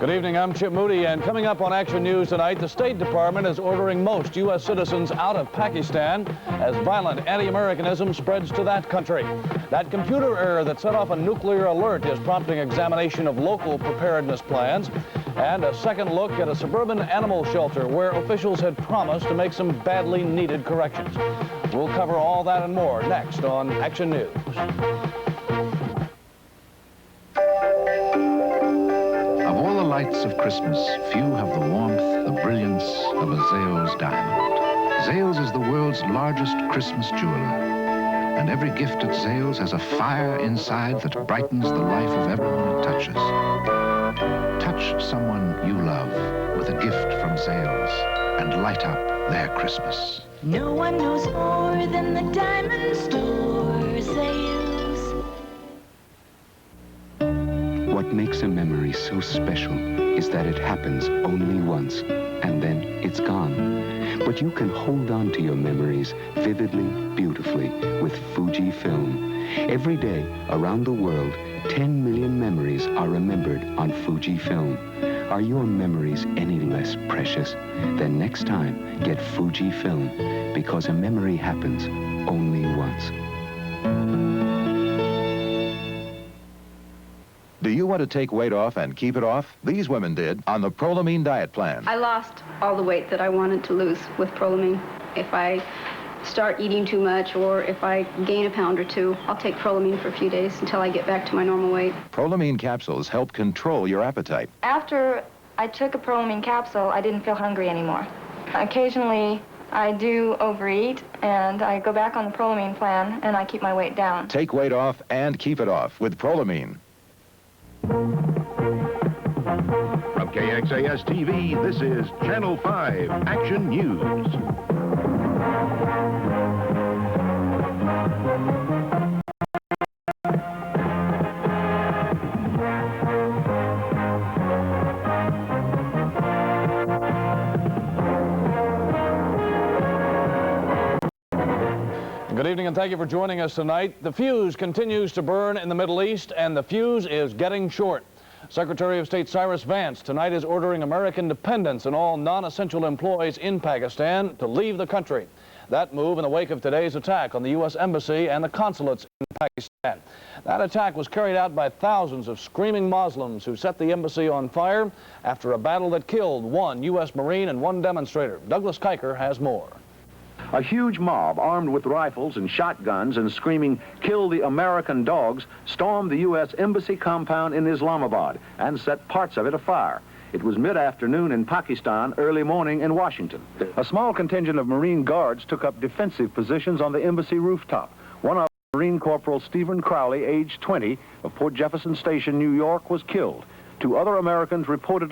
Good evening, I'm Chip Moody, and coming up on Action News tonight, the State Department is ordering most U.S. citizens out of Pakistan as violent anti-Americanism spreads to that country. That computer error that set off a nuclear alert is prompting examination of local preparedness plans, and a second look at a suburban animal shelter where officials had promised to make some badly needed corrections. We'll cover all that and more next on Action News. Lights of Christmas, few have the warmth, the brilliance of a Zales diamond. Zales is the world's largest Christmas jeweler, and every gift at Zales has a fire inside that brightens the life of everyone it touches. Touch someone you love with a gift from Zales and light up their Christmas. No one knows more than the diamond store, Zales. What makes a memory so special is that it happens only once, and then it's gone. But you can hold on to your memories vividly, beautifully with Fujifilm. Every day around the world, 10 million memories are remembered on Fujifilm. Are your memories any less precious? Then next time, get Fujifilm, because a memory happens only once. Do you want to take weight off and keep it off? These women did on the Prolamine diet plan. I lost all the weight that I wanted to lose with Prolamine. If I start eating too much or if I gain a pound or two, I'll take Prolamine for a few days until I get back to my normal weight. Prolamine capsules help control your appetite. After I took a Prolamine capsule, I didn't feel hungry anymore. Occasionally, I do overeat, and I go back on the Prolamine plan, and I keep my weight down. Take weight off and keep it off with Prolamine. From KXAS TV, this is Channel 5 Action News. Good evening and thank you for joining us tonight. The fuse continues to burn in the Middle East, and the fuse is getting short. Secretary of State Cyrus Vance tonight is ordering American dependents and all non-essential employees in Pakistan to leave the country. That move in the wake of today's attack on the U.S. Embassy and the consulates in Pakistan. That attack was carried out by thousands of screaming Muslims who set the embassy on fire after a battle that killed one U.S. Marine and one demonstrator. Douglas Kiker has more. A huge mob armed with rifles and shotguns and screaming, "Kill the American dogs," stormed the U.S. Embassy compound in Islamabad and set parts of it afire. It was mid-afternoon in Pakistan, early morning in Washington. A small contingent of Marine Guards took up defensive positions on the embassy rooftop. One of them, Marine Corporal Stephen Crowley, age 20, of Port Jefferson Station, New York, was killed. 2 other Americans reportedly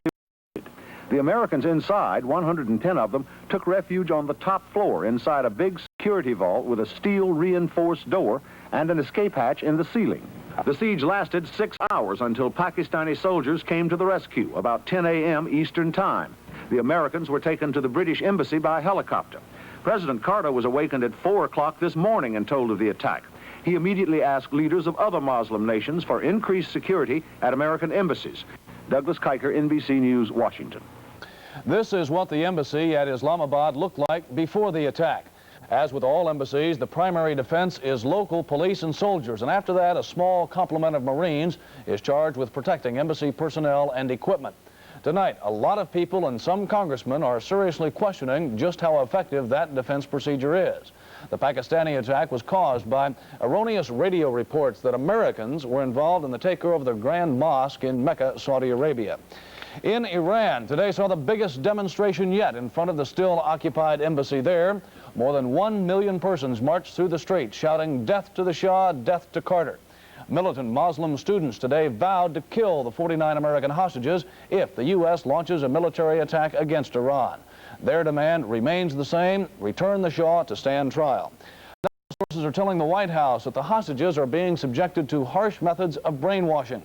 wounded. The Americans inside, 110 of them, took refuge on the top floor inside a big security vault with a steel reinforced door and an escape hatch in the ceiling. The siege lasted 6 hours until Pakistani soldiers came to the rescue about 10 a.m. Eastern Time. The Americans were taken to the British Embassy by helicopter. President Carter was awakened at 4 o'clock this morning and told of the attack. He immediately asked leaders of other Muslim nations for increased security at American embassies. Douglas Kiker, NBC News, Washington. This is what the embassy at Islamabad looked like before the attack. As with all embassies, the primary defense is local police and soldiers, and after that, a small complement of Marines is charged with protecting embassy personnel and equipment. Tonight, a lot of people and some congressmen are seriously questioning just how effective that defense procedure is. The Pakistani attack was caused by erroneous radio reports that Americans were involved in the takeover of the Grand Mosque in Mecca, Saudi Arabia. In Iran, today saw the biggest demonstration yet in front of the still occupied embassy there. More than 1 million persons marched through the streets shouting, "Death to the Shah, death to Carter." Militant Muslim students today vowed to kill the 49 American hostages if the U.S. launches a military attack against Iran. Their demand remains the same: return the Shah to stand trial. Now, sources are telling the White House that the hostages are being subjected to harsh methods of brainwashing.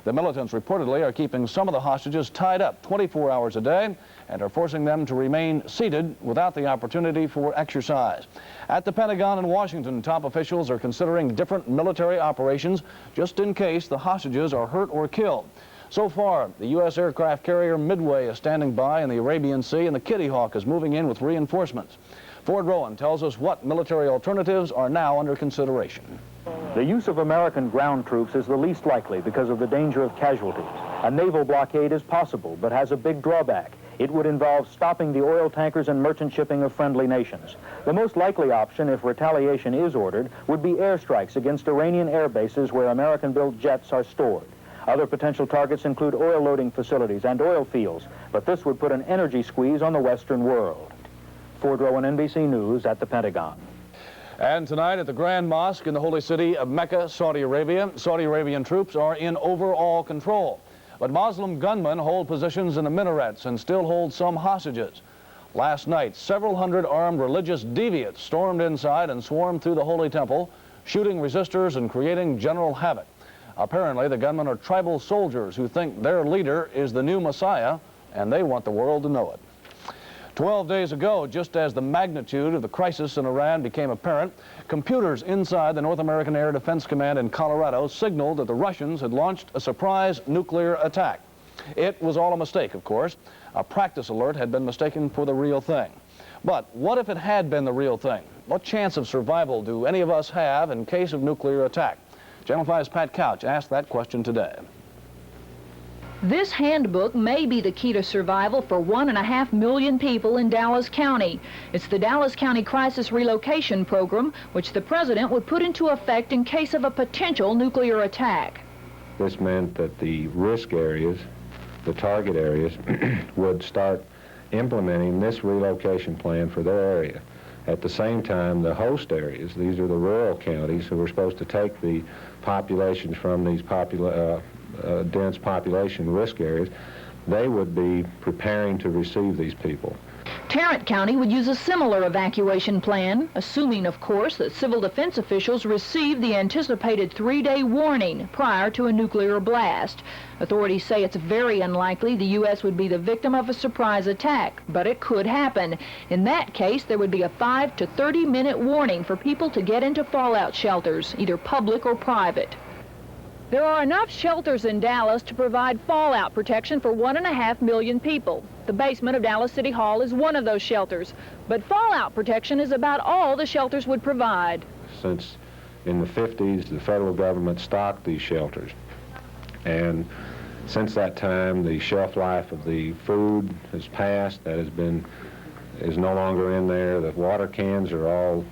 The militants reportedly are keeping some of the hostages tied up 24 hours a day and are forcing them to remain seated without the opportunity for exercise. At the Pentagon in Washington, top officials are considering different military operations just in case the hostages are hurt or killed. So far, the U.S. aircraft carrier Midway is standing by in the Arabian Sea, and the Kitty Hawk is moving in with reinforcements. Ford Rowan tells us what military alternatives are now under consideration. The use of American ground troops is the least likely because of the danger of casualties. A naval blockade is possible, but has a big drawback. It would involve stopping the oil tankers and merchant shipping of friendly nations. The most likely option, if retaliation is ordered, would be airstrikes against Iranian air bases where American-built jets are stored. Other potential targets include oil loading facilities and oil fields, but this would put an energy squeeze on the Western world. Ford Rowan, NBC News at the Pentagon. And tonight at the Grand Mosque in the holy city of Mecca, Saudi Arabia, Saudi Arabian troops are in overall control. But Muslim gunmen hold positions in the minarets and still hold some hostages. Last night, several hundred armed religious deviants stormed inside and swarmed through the holy temple, shooting resistors and creating general havoc. Apparently, the gunmen are tribal soldiers who think their leader is the new Messiah, and they want the world to know it. 12 days ago, just as the magnitude of the crisis in Iran became apparent, computers inside the North American Air Defense Command in Colorado signaled that the Russians had launched a surprise nuclear attack. It was all a mistake, of course. A practice alert had been mistaken for the real thing. But what if it had been the real thing? What chance of survival do any of us have in case of nuclear attack? Channel 5's Pat Couch asked that question today. This handbook may be the key to survival for 1.5 million people in Dallas County. It's the Dallas County Crisis Relocation Program, which the president would put into effect in case of a potential nuclear attack. This meant that the risk areas, the target areas, would start implementing this relocation plan for their area. At the same time, the host areas, these are the rural counties who were supposed to take the populations from these dense population risk areas, they would be preparing to receive these people. Tarrant County would use a similar evacuation plan, assuming, of course, that civil defense officials received the anticipated 3-day warning prior to a nuclear blast. Authorities say it's very unlikely the U.S. would be the victim of a surprise attack, but it could happen. In that case, there would be a 5 to 30-minute warning for people to get into fallout shelters, either public or private. There are enough shelters in Dallas to provide fallout protection for 1.5 million people. The basement of Dallas City Hall is one of those shelters, but fallout protection is about all the shelters would provide. Since in the 50s, the federal government stocked these shelters, and since that time, the shelf life of the food has passed. That is no longer in there. The water cans are all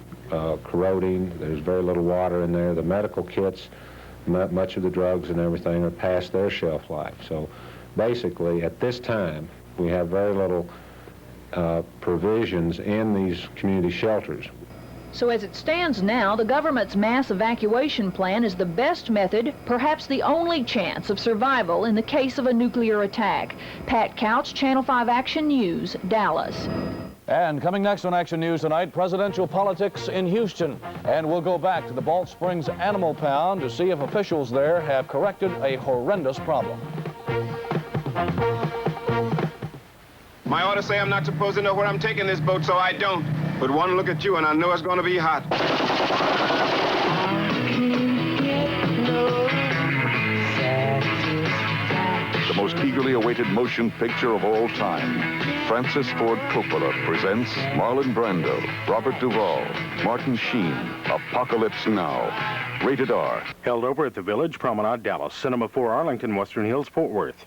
corroding. There's very little water in there. The medical kits, much of the drugs and everything are past their shelf life. So basically, at this time, we have very little provisions in these community shelters. So as it stands now, the government's mass evacuation plan is the best method, perhaps the only chance of survival in the case of a nuclear attack. Pat Couch, Channel 5 Action News, Dallas. And coming next on Action News tonight, presidential politics in Houston. And we'll go back to the Balch Springs Animal Pound to see if officials there have corrected a horrendous problem. My orders say I'm not supposed to know where I'm taking this boat, so I don't. But one look at you and I know it's going to be hot. The most eagerly awaited motion picture of all time. Francis Ford Coppola presents Marlon Brando, Robert Duvall, Martin Sheen, Apocalypse Now. Rated R. Held over at the Village, Promenade, Dallas. Cinema 4, Arlington, Western Hills, Fort Worth.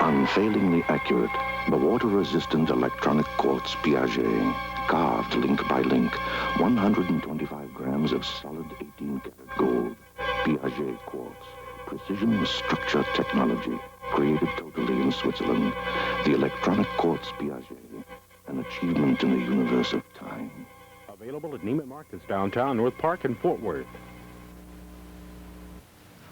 Unfailingly accurate, the water-resistant electronic quartz Piaget, carved link by link, 125 grams of solid 18-karat gold. Piaget quartz, precision structure technology, created totally in Switzerland. The electronic quartz Piaget, an achievement in the universe of time. Available at Neiman Marcus, downtown, North Park, and Fort Worth.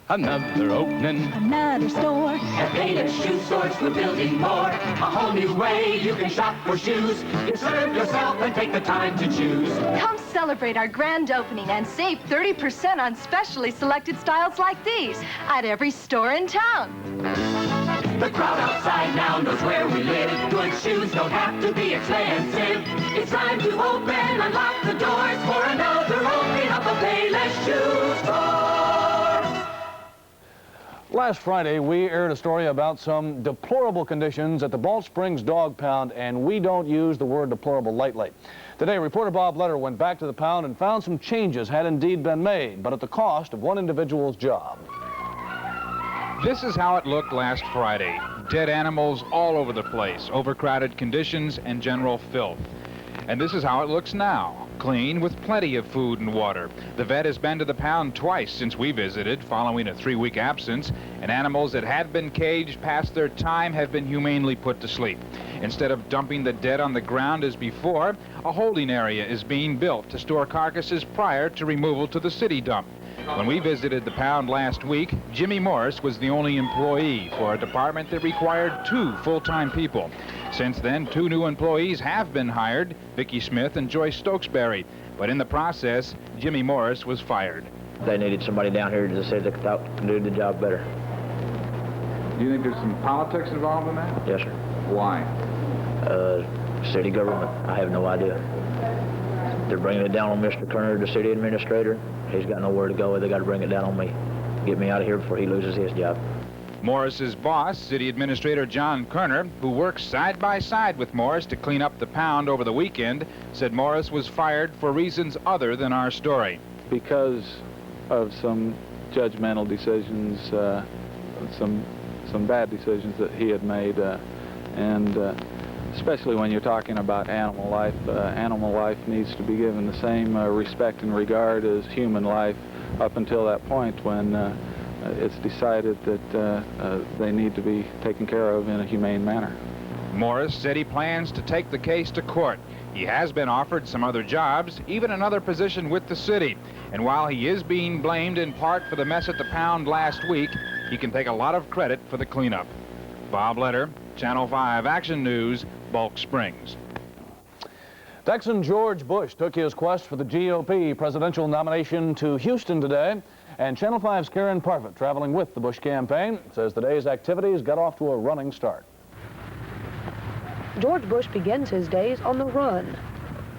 Another opening, another store. At Baylor Shoe Stores, we're building more. A whole new way you can shop for shoes. You serve yourself and take the time to choose. Come celebrate our grand opening and save 30% on specially selected styles like these at every store in town. The crowd outside now knows where we live. Good shoes don't have to be expensive. It's time to open, unlock the doors for another opening up of Payless Shoe Store. Last Friday, we aired a story about some deplorable conditions at the Balch Springs Dog Pound, and we don't use the word deplorable lightly. Today, reporter Bob Letter went back to the pound and found some changes had indeed been made, but at the cost of one individual's job. This is how it looked last Friday. Dead animals all over the place, overcrowded conditions, and general filth. And this is how it looks now. Clean with plenty of food and water. The vet has been to the pound twice since we visited, following a 3-week absence, and animals that had been caged past their time have been humanely put to sleep. Instead of dumping the dead on the ground as before, a holding area is being built to store carcasses prior to removal to the city dump. When we visited the pound last week, Jimmy Morris was the only employee for a department that required 2 full-time people. Since then, 2 new employees have been hired, Vicki Smith and Joyce Stokesbury. But in the process, Jimmy Morris was fired. They needed somebody down here to say they could do the job better. Do you think there's some politics involved in that? Yes, sir. Why? City government. I have no idea. They're bringing it down on Mr. Kerner, the city administrator. He's got nowhere to go. They got to bring it down on me. Get me out of here before he loses his job. Morris's boss, City Administrator John Kerner, who works side by side with Morris to clean up the pound over the weekend, said Morris was fired for reasons other than our story. Because of some judgmental decisions, some bad decisions that he had made, and especially when you're talking about animal life needs to be given the same respect and regard as human life up until that point when it's decided that they need to be taken care of in a humane manner. Morris said he plans to take the case to court. He has been offered some other jobs, even another position with the city. And while he is being blamed in part for the mess at the pound last week, he can take a lot of credit for the cleanup. Bob Letter, Channel 5 Action News, Balch Springs. Texan George Bush took his quest for the GOP presidential nomination to Houston today, and Channel 5's Karen Parfitt, traveling with the Bush campaign, says today's activities got off to a running start. George Bush begins his days on the run.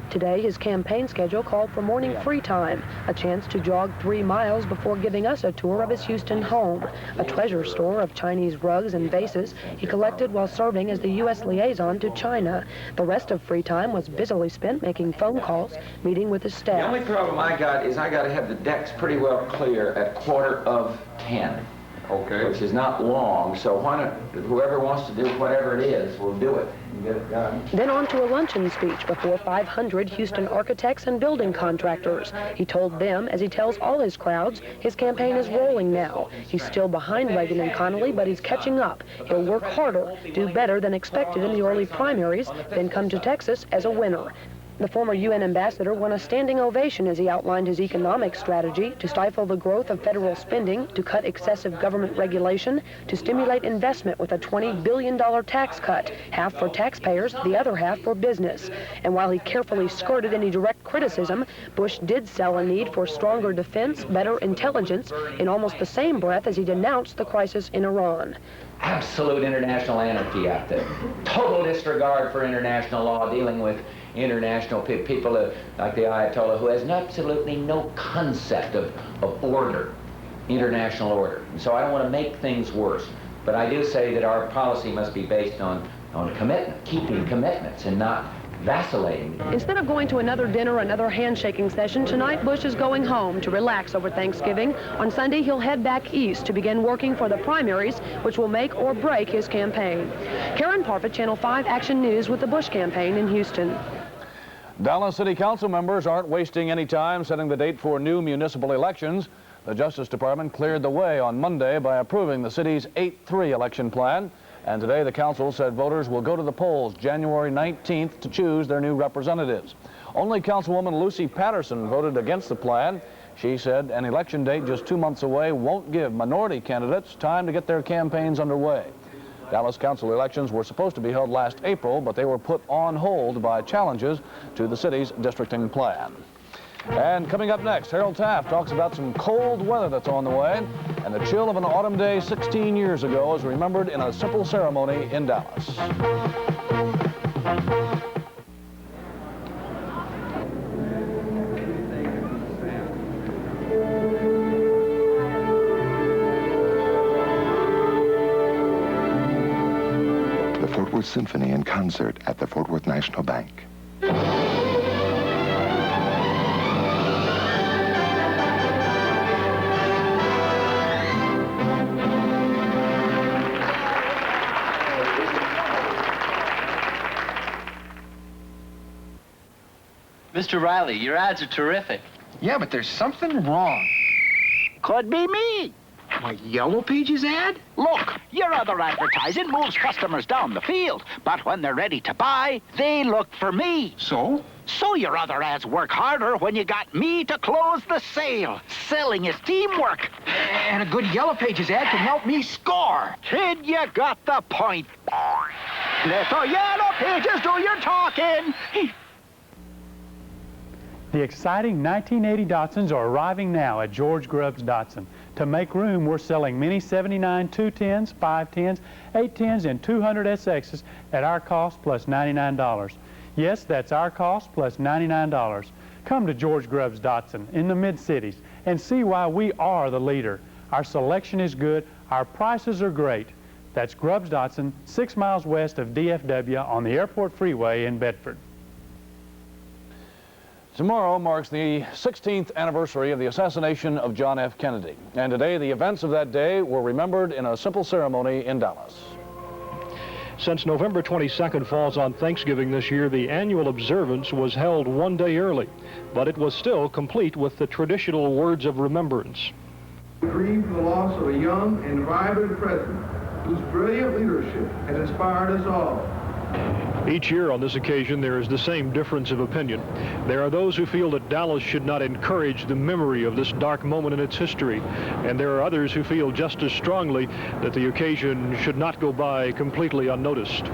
Today, his campaign schedule called for morning free time, a chance to jog 3 miles before giving us a tour of his Houston home, a treasure store of Chinese rugs and vases he collected while serving as the U.S. liaison to China. The rest of free time was busily spent making phone calls, meeting with his staff. The only problem I got is I got to have the decks pretty well clear at 10:15. Okay. Which is not long, so why not, whoever wants to do whatever it is, will do it and get it done. Then on to a luncheon speech before 500 Houston architects and building contractors. He told them, as he tells all his crowds, his campaign is rolling now. He's still behind Reagan and Connally, but he's catching up. He'll work harder, do better than expected in the early primaries, then come to Texas as a winner. The former UN ambassador won a standing ovation as he outlined his economic strategy to stifle the growth of federal spending, to cut excessive government regulation, to stimulate investment with a $20 billion tax cut, half for taxpayers, the other half for business. And while he carefully skirted any direct criticism, Bush did sell a need for stronger defense, better intelligence, in almost the same breath as he denounced the crisis in Iran. Absolute international anarchy out there. Total disregard for international law, dealing with international people like the Ayatollah, who has absolutely no concept of order, international order. And so I don't want to make things worse. But I do say that our policy must be based on commitment, keeping commitments and not vacillating. Instead of going to another dinner, another handshaking session, tonight Bush is going home to relax over Thanksgiving. On Sunday, he'll head back east to begin working for the primaries, which will make or break his campaign. Karen Parfitt, Channel 5 Action News with the Bush campaign in Houston. Dallas City Council members aren't wasting any time setting the date for new municipal elections. The Justice Department cleared the way on Monday by approving the city's 8-3 election plan. And today the council said voters will go to the polls January 19th to choose their new representatives. Only Councilwoman Lucy Patterson voted against the plan. She said an election date just 2 months away won't give minority candidates time to get their campaigns underway. Dallas Council elections were supposed to be held last April, but they were put on hold by challenges to the city's districting plan. And coming up next, Harold Taft talks about some cold weather that's on the way, and the chill of an autumn day 16 years ago is remembered in a simple ceremony in Dallas. The Fort Worth Symphony in concert at the Fort Worth National Bank. Mr. Riley, your ads are terrific. Yeah, but there's something wrong. Could be me. My Yellow Pages ad? Look, your other advertising moves customers down the field, but when they're ready to buy, they look for me. So? So your other ads work harder when you got me to close the sale. Selling is teamwork. And a good Yellow Pages ad can help me score. Kid, you got the point. Let the Yellow Pages do your talking. The exciting 1980 Datsuns are arriving now at George Grubbs Datsun. To make room, we're selling many 79 210s, 510s, 810s, and 200 SXs at our cost plus $99. Yes, that's our cost plus $99. Come to George Grubbs Datsun in the mid-cities and see why we are the leader. Our selection is good, our prices are great. That's Grubbs Datsun, 6 miles west of DFW on the Airport Freeway in Bedford. Tomorrow marks the 16th anniversary of the assassination of John F. Kennedy. And today, the events of that day were remembered in a simple ceremony in Dallas. Since November 22nd falls on Thanksgiving this year, the annual observance was held one day early, but it was still complete with the traditional words of remembrance. We grieve the loss of a young and vibrant president whose brilliant leadership has inspired us all. Each year on this occasion, there is the same difference of opinion. There are those who feel that Dallas should not encourage the memory of this dark moment in its history, and there are others who feel just as strongly that the occasion should not go by completely unnoticed.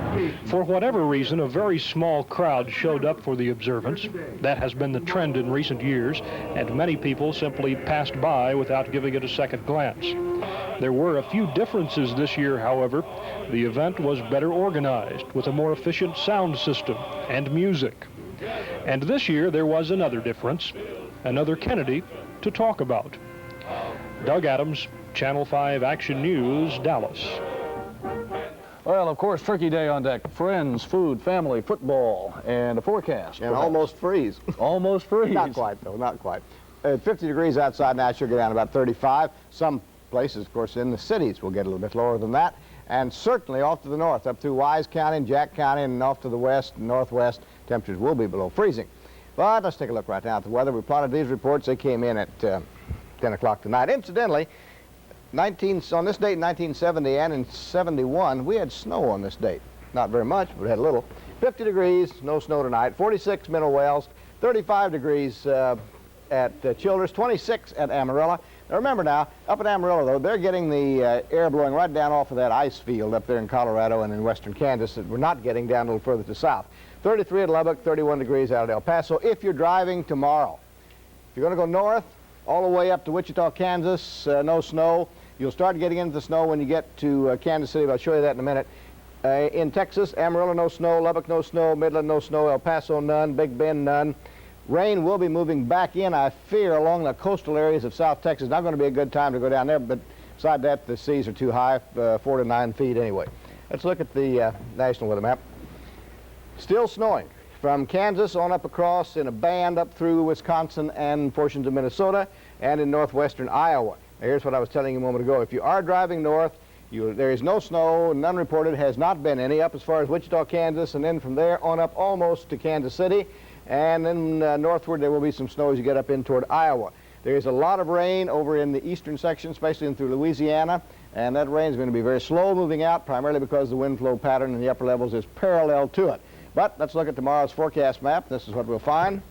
For whatever reason, a very small crowd showed up for the observance. That has been the trend in recent years, and many people simply passed by without giving it a second glance. There were a few differences this year, however. The event was better organized, with a more efficient sound system and music. And this year there was another difference, another Kennedy to talk about. Doug Adams, Channel 5 Action News, Dallas. Well, of course, Turkey Day on deck. Friends, food, family, football, and a forecast. And almost freeze. Almost freeze. Not quite, though, not quite. 50 degrees outside now, should go down about 35. Some places, of course, in the cities will get a little bit lower than that. And certainly off to the north, up through Wise County and Jack County, and off to the west and northwest, temperatures will be below freezing. But let's take a look right now at the weather. We plotted these reports. They came in at 10 o'clock tonight. Incidentally, on this date in 1970 and in 71, we had snow on this date. Not very much, but we had a little. 50 degrees, no snow tonight. 46 Middle Wells, 35 degrees at Childers, 26 at Amarillo. Now remember now, up at Amarillo, though, they're getting the air blowing right down off of that ice field up there in Colorado and in western Kansas that we're not getting down a little further to south. 33 at Lubbock, 31 degrees out at El Paso. If you're driving tomorrow, if you're going to go north, all the way up to Wichita, Kansas, no snow. You'll start getting into the snow when you get to Kansas City. I'll show you that in a minute. In Texas, Amarillo, no snow. Lubbock, no snow. Midland, no snow. El Paso, none. Big Bend, none. Rain will be moving back in, I fear, along the coastal areas of South Texas. Not going to be a good time to go down there, but beside that, the seas are too high, 4 to 9 feet anyway. Let's look at the national weather map. Still snowing from Kansas on up across in a band up through Wisconsin and portions of Minnesota and in northwestern Iowa. Now, here's what I was telling you a moment ago. If you are driving north, there is no snow, none reported, has not been any, up as far as Wichita, Kansas, and then from there on up almost to Kansas City. And then northward, there will be some snow as you get up in toward Iowa. There is a lot of rain over in the eastern section, especially in through Louisiana, and that rain is going to be very slow moving out, primarily because the wind flow pattern in the upper levels is parallel to it. But let's look at tomorrow's forecast map. This is what we'll find.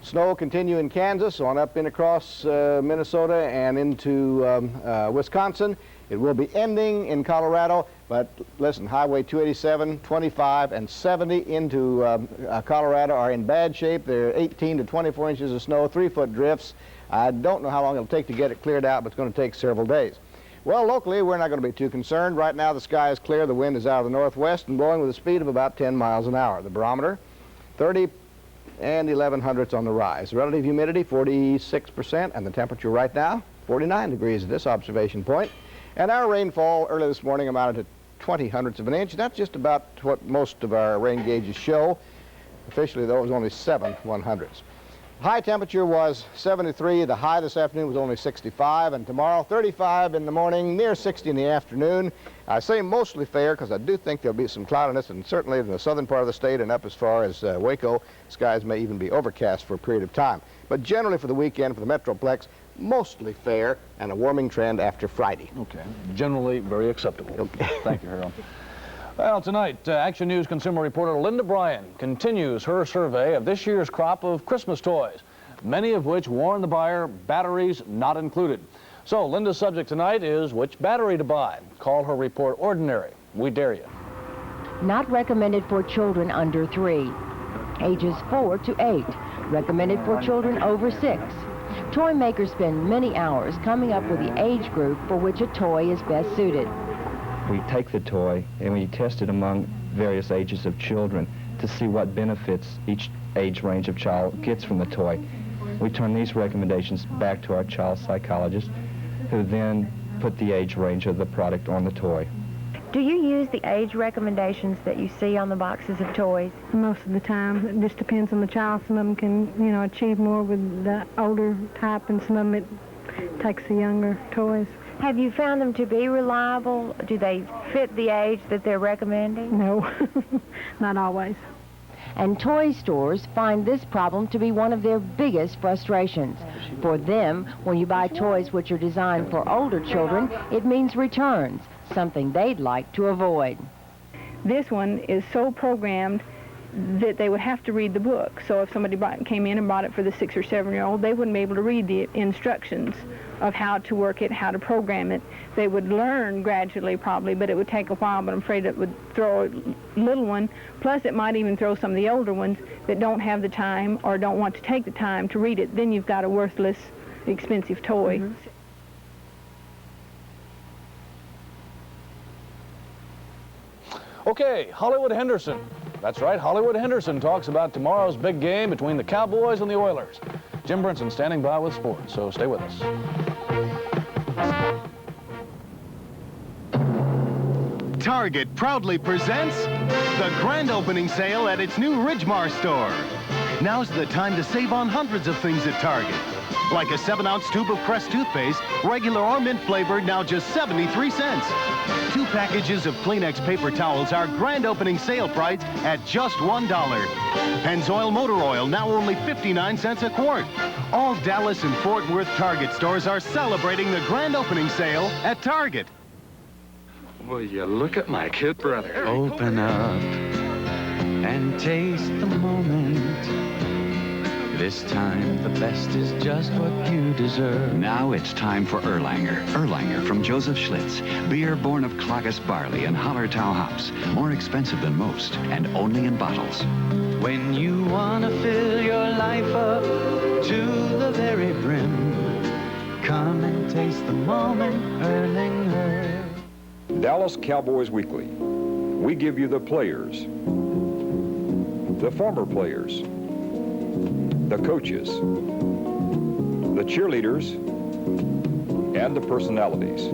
Snow continue in Kansas on up in across Minnesota and into Wisconsin. It will be ending in Colorado, but listen, Highway 287, 25, and 70 into Colorado are in bad shape. There are 18 to 24 inches of snow, 3-foot drifts. I don't know how long it'll take to get it cleared out, but it's going to take several days. Well, locally, we're not going to be too concerned. Right now, the sky is clear. The wind is out of the northwest and blowing with a speed of about 10 miles an hour. The barometer, 30 and 11 hundredths on the rise. Relative humidity, 46%, and the temperature right now, 49 degrees at this observation point. And our rainfall early this morning amounted to 20 hundredths of an inch. That's just about what most of our rain gauges show. Officially, though, it was only 7 100ths. High temperature was 73. The high this afternoon was only 65, and tomorrow 35 in the morning, near 60 in the afternoon. I say mostly fair because I do think there'll be some cloudiness, and certainly in the southern part of the state and up as far as Waco, skies may even be overcast for a period of time. But generally for the weekend, for the Metroplex, mostly fair and a warming trend after Friday. Okay, generally very acceptable. Okay. Thank you, Harold. Well, tonight, Action News consumer reporter Linda Bryan continues her survey of this year's crop of Christmas toys, many of which warn the buyer batteries not included. So Linda's subject tonight is which battery to buy. Call her report ordinary. We dare you. Not recommended for children under 3. Ages 4 to 8. Recommended for children over 6. Toy makers spend many hours coming up with the age group for which a toy is best suited. We take the toy and we test it among various ages of children to see what benefits each age range of child gets from the toy. We turn these recommendations back to our child psychologist, who then put the age range of the product on the toy. Do you use the age recommendations that you see on the boxes of toys? Most of the time. It just depends on the child. Some of them can, achieve more with the older type, and some of them it takes the younger toys. Have you found them to be reliable? Do they fit the age that they're recommending? No, not always. And toy stores find this problem to be one of their biggest frustrations. For them, when you buy toys which are designed for older children, it means returns, something they'd like to avoid. This one is so programmed that they would have to read the book. So if somebody came in and bought it for the 6 or 7-year-old, they wouldn't be able to read the instructions of how to work it, how to program it. They would learn gradually probably, but it would take a while, but I'm afraid it would throw a little one. Plus it might even throw some of the older ones that don't have the time or don't want to take the time to read it. Then you've got a worthless, expensive toy. Mm-hmm. Okay, Hollywood Henderson. That's right, Hollywood Henderson talks about tomorrow's big game between the Cowboys and the Oilers. Jim Brinson standing by with sports, so stay with us. Target proudly presents the grand opening sale at its new Ridgemar store. Now's the time to save on hundreds of things at Target. Like a 7-ounce tube of Crest toothpaste, regular or mint flavored, now just 73 cents. 2 packages of Kleenex paper towels are grand opening sale price at just $1. Pennzoil motor oil, now only 59 cents a quart. All Dallas and Fort Worth Target stores are celebrating the grand opening sale at Target. Will you look at my kid brother? Open up and taste the moment. This time, the best is just what you deserve. Now it's time for Erlanger. Erlanger from Joseph Schlitz. Beer born of Klages barley and Hallertau hops. More expensive than most, and only in bottles. When you want to fill your life up to the very brim, come and taste the moment, Erlanger. Dallas Cowboys Weekly. We give you the players, the former players, the coaches, the cheerleaders, and the personalities.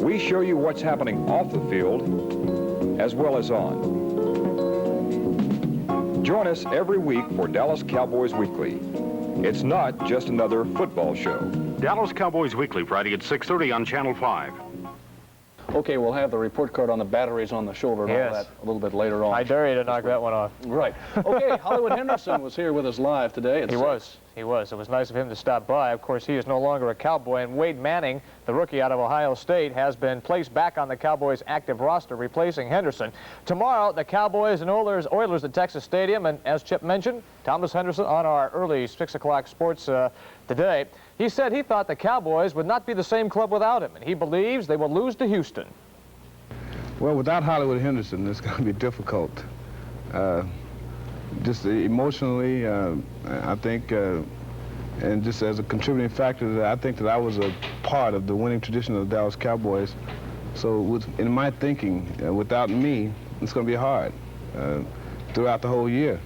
We show you what's happening off the field as well as on. Join us every week for Dallas Cowboys Weekly. It's not just another football show. Dallas Cowboys Weekly, Friday at 6:30 on Channel 5. Okay, we'll have the report card on the batteries on the shoulder and all that a little bit later on. I dare you to knock that one off. Right. Okay, Hollywood Henderson was here with us live today. He was. He was. It was nice of him to stop by. Of course, he is no longer a Cowboy, and Wade Manning, the rookie out of Ohio State, has been placed back on the Cowboys' active roster, replacing Henderson. Tomorrow, the Cowboys and Oilers at Texas Stadium, and as Chip mentioned, Thomas Henderson on our early 6 o'clock sports today. He said he thought the Cowboys would not be the same club without him, and he believes they will lose to Houston. Well, without Hollywood Henderson, it's going to be difficult. Just emotionally, I think, and just as a contributing factor, I think that I was a part of the winning tradition of the Dallas Cowboys. So in my thinking, without me, it's going to be hard throughout the whole year.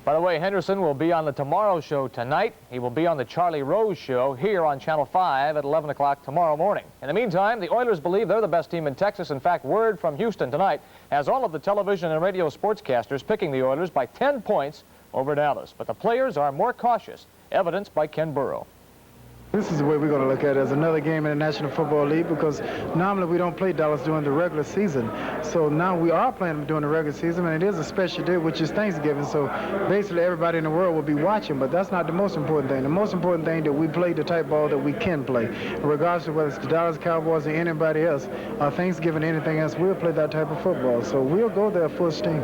By the way, Henderson will be on the Tomorrow Show tonight. He will be on the Charlie Rose Show here on Channel 5 at 11 o'clock tomorrow morning. In the meantime, the Oilers believe they're the best team in Texas. In fact, word from Houston tonight has all of the television and radio sportscasters picking the Oilers by 10 points over Dallas. But the players are more cautious, evidenced by Ken Burrough. This is the way we're going to look at it, as another game in the National Football League, because normally we don't play Dallas during the regular season. So now we are playing them during the regular season, and it is a special day, which is Thanksgiving. So basically everybody in the world will be watching, but that's not the most important thing. The most important thing is that we play the type of ball that we can play. Regardless of whether it's the Dallas Cowboys or anybody else, Thanksgiving or anything else, we'll play that type of football. So we'll go there full steam.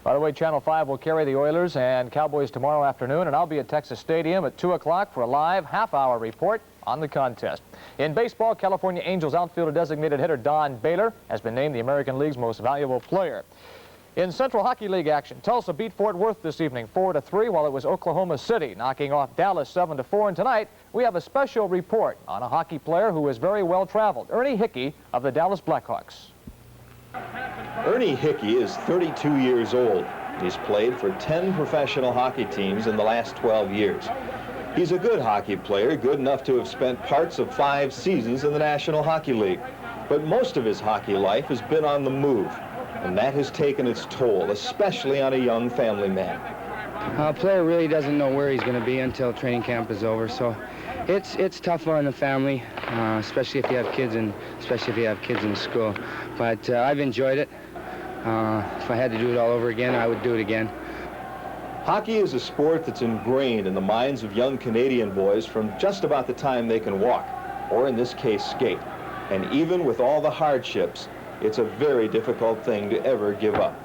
By the way, Channel 5 will carry the Oilers and Cowboys tomorrow afternoon, and I'll be at Texas Stadium at 2 o'clock for a live half-hour report on the contest. In baseball, California Angels outfielder designated hitter Don Baylor has been named the American League's most valuable player. In Central Hockey League action, Tulsa beat Fort Worth this evening 4-3, while it was Oklahoma City knocking off Dallas 7-4. And tonight, we have a special report on a hockey player who is very well traveled, Ernie Hicke of the Dallas Blackhawks. Ernie Hicke is 32 years old. He's played for 10 professional hockey teams in the last 12 years. He's a good hockey player, good enough to have spent parts of 5 seasons in the National Hockey League. But most of his hockey life has been on the move, and that has taken its toll, especially on a young family man. A player really doesn't know where he's going to be until training camp is over, so it's tough on the family, especially if you have kids in school. But I've enjoyed it. If I had to do it all over again, I would do it again. Hockey is a sport that's ingrained in the minds of young Canadian boys from just about the time they can walk, or in this case, skate. And even with all the hardships, it's a very difficult thing to ever give up.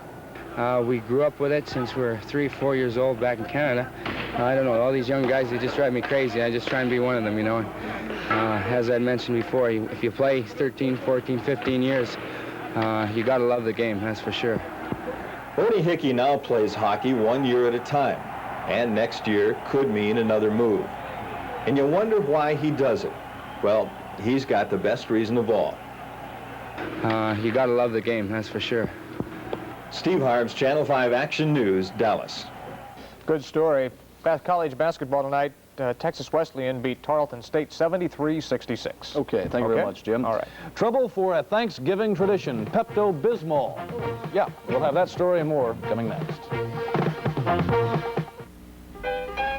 We grew up with it since we're 3-4 years old back in Canada. I don't know, all these young guys, they just drive me crazy. I just try and be one of them, you know. As I mentioned before, if you play 13, 14, 15 years, you got to love the game, that's for sure. Ernie Hicke now plays hockey 1 year at a time, and next year could mean another move. And you wonder why he does it. Well, he's got the best reason of all. You got to love the game, that's for sure. Steve Harbs, Channel 5 Action News, Dallas. Good story. College basketball tonight. Texas Wesleyan beat Tarleton State 73-66. Okay, thank you very much, Jim. All right. Trouble for a Thanksgiving tradition, Pepto-Bismol. Yeah, we'll have that story and more coming next.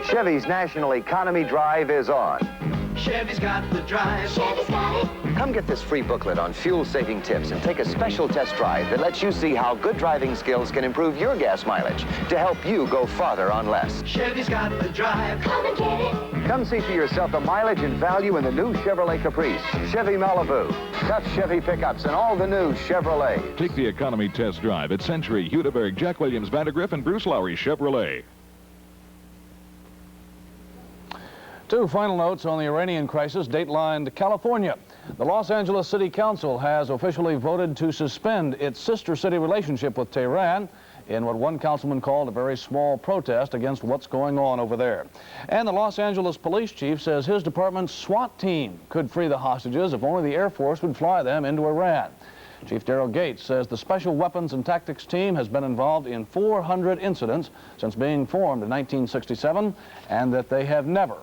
Chevy's National Economy Drive is on. Chevy's got the drive. Chevy's got it. Come get this free booklet on fuel-saving tips and take a special test drive that lets you see how good driving skills can improve your gas mileage to help you go farther on less. Chevy's got the drive. Come and get it. Come see for yourself the mileage and value in the new Chevrolet Caprice, Chevy Malibu, tough Chevy pickups, and all the new Chevrolet. Take the economy test drive at Century, Hudaberg, Jack Williams, Vandergriff, and Bruce Lowry Chevrolet. 2 final notes on the Iranian crisis, dateline to California. The Los Angeles City Council has officially voted to suspend its sister city relationship with Tehran in what one councilman called a very small protest against what's going on over there. And the Los Angeles police chief says his department's SWAT team could free the hostages if only the Air Force would fly them into Iran. Chief Darrell Gates says the Special Weapons and Tactics Team has been involved in 400 incidents since being formed in 1967, and that they have never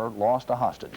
lost a hostage.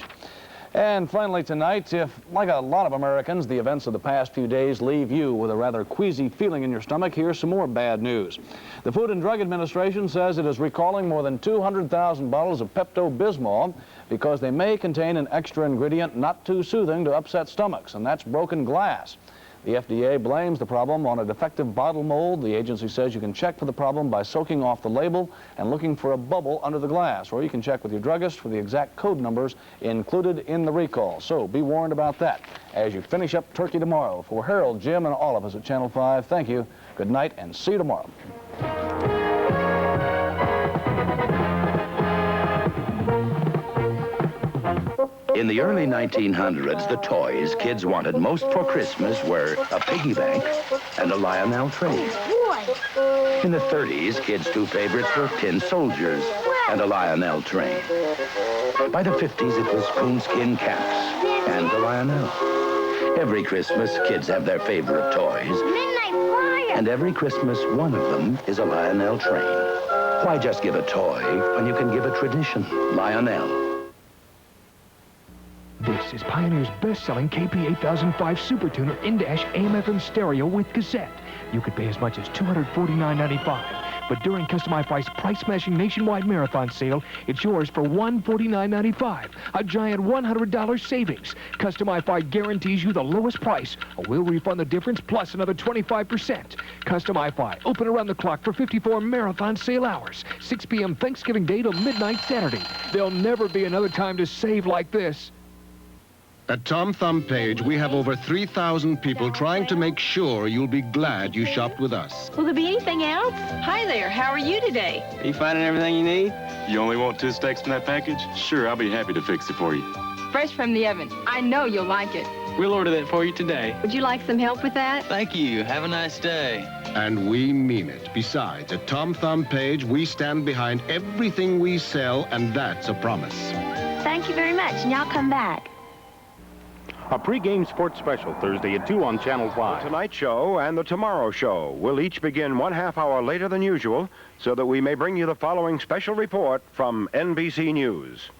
And finally tonight, if, like a lot of Americans, the events of the past few days leave you with a rather queasy feeling in your stomach, here's some more bad news. The Food and Drug Administration says it is recalling more than 200,000 bottles of Pepto-Bismol because they may contain an extra ingredient not too soothing to upset stomachs, and that's broken glass. The FDA blames the problem on a defective bottle mold. The agency says you can check for the problem by soaking off the label and looking for a bubble under the glass, or you can check with your druggist for the exact code numbers included in the recall. So be warned about that as you finish up turkey tomorrow. For Harold, Jim, and all of us at Channel 5, thank you, good night, and see you tomorrow. In the early 1900s, the toys kids wanted most for Christmas were a piggy bank and a Lionel train. In the 30s, kids' two favorites were tin soldiers and a Lionel train. By the 50s, it was coonskin caps and a Lionel. Every Christmas, kids have their favorite toys. And every Christmas, one of them is a Lionel train. Why just give a toy when you can give a tradition? Lionel. This is Pioneer's best-selling KP8005 Super Tuner in-dash AM/FM stereo with cassette. You could pay as much as $249.95, but during Custom Hi-Fi's price-smashing nationwide marathon sale, it's yours for $149.95, a giant $100 savings. Custom Hi-Fi guarantees you the lowest price, or we'll refund the difference plus another 25%. Custom Hi-Fi, open around the clock for 54 marathon sale hours, 6 p.m. Thanksgiving Day to midnight Saturday. There'll never be another time to save like this. At Tom Thumb Page, we have over 3,000 people trying to make sure you'll be glad you shopped with us. Will there be anything else? Hi there, how are you today? Are you finding everything you need? You only want 2 steaks from that package? Sure, I'll be happy to fix it for you. Fresh from the oven. I know you'll like it. We'll order that for you today. Would you like some help with that? Thank you. Have a nice day. And we mean it. Besides, at Tom Thumb Page, we stand behind everything we sell, and that's a promise. Thank you very much, and y'all come back. A pre-game sports special Thursday at 2 on Channel 5. The Tonight Show and the Tomorrow Show will each begin 1/2 hour later than usual so that we may bring you the following special report from NBC News.